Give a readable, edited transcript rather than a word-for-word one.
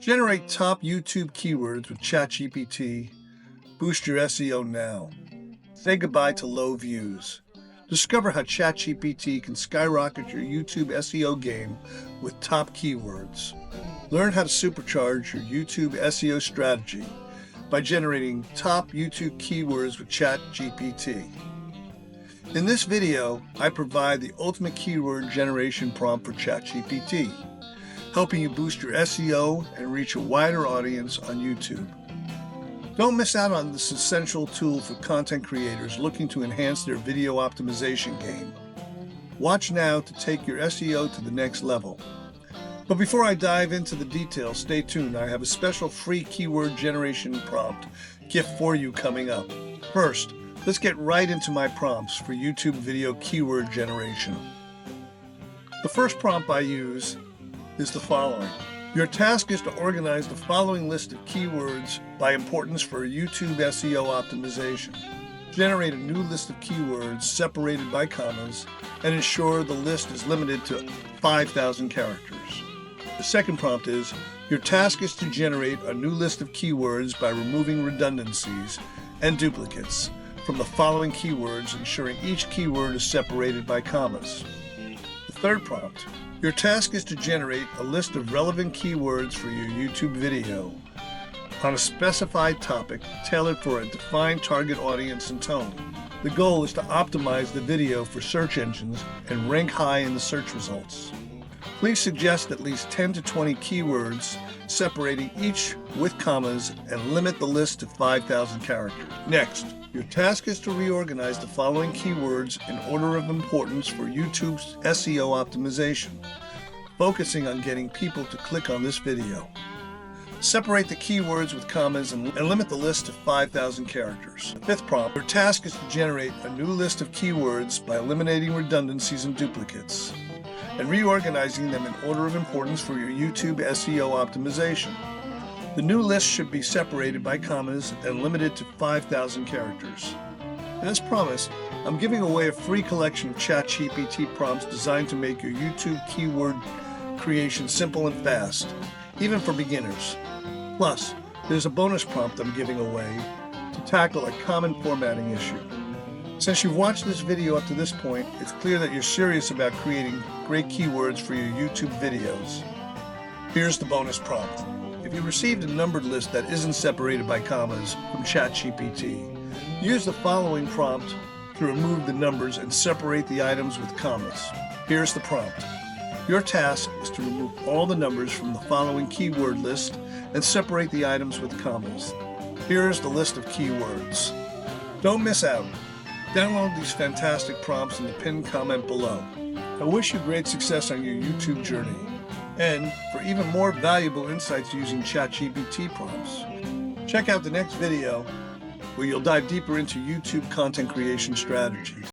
Generate top YouTube keywords with ChatGPT. Boost your SEO now. Say goodbye to low views. Discover how ChatGPT can skyrocket your YouTube SEO game with top keywords. Learn how to supercharge your YouTube SEO strategy by generating top YouTube keywords with ChatGPT. In this video, I provide the ultimate keyword generation prompt for ChatGPT, helping you boost your SEO and reach a wider audience on YouTube. Don't miss out on this essential tool for content creators looking to enhance their video optimization game. Watch now to take your SEO to the next level. But before I dive into the details, stay tuned. I have a special free keyword generation prompt gift for you coming up. First, let's get right into my prompts for YouTube video keyword generation. The first prompt I use is the following. Your task is to organize the following list of keywords by importance for YouTube SEO optimization. Generate a new list of keywords separated by commas and ensure the list is limited to 5,000 characters. The second prompt is, your task is to generate a new list of keywords by removing redundancies and duplicates from the following keywords, ensuring each keyword is separated by commas. The third prompt, your task is to generate a list of relevant keywords for your YouTube video on a specified topic tailored for a defined target audience and tone. The goal is to optimize the video for search engines and rank high in the search results. Please suggest at least 10 to 20 keywords, separating each with commas, and limit the list to 5,000 characters. Next, your task is to reorganize the following keywords in order of importance for YouTube's SEO optimization, focusing on getting people to click on this video. Separate the keywords with commas and limit the list to 5,000 characters. The fifth prompt, your task is to generate a new list of keywords by eliminating redundancies and duplicates, and reorganizing them in order of importance for your YouTube SEO optimization. The new list should be separated by commas and limited to 5,000 characters. As promised, I'm giving away a free collection of ChatGPT prompts designed to make your YouTube keyword creation simple and fast, even for beginners. Plus, there's a bonus prompt I'm giving away to tackle a common formatting issue. Since you've watched this video up to this point, it's clear that you're serious about creating great keywords for your YouTube videos. Here's the bonus prompt. If you received a numbered list that isn't separated by commas from ChatGPT, use the following prompt to remove the numbers and separate the items with commas. Here's the prompt. Your task is to remove all the numbers from the following keyword list and separate the items with commas. Here's the list of keywords. Don't miss out. Download these fantastic prompts in the pinned comment below. I wish you great success on your YouTube journey. And for even more valuable insights using ChatGPT prompts, check out the next video where you'll dive deeper into YouTube content creation strategies.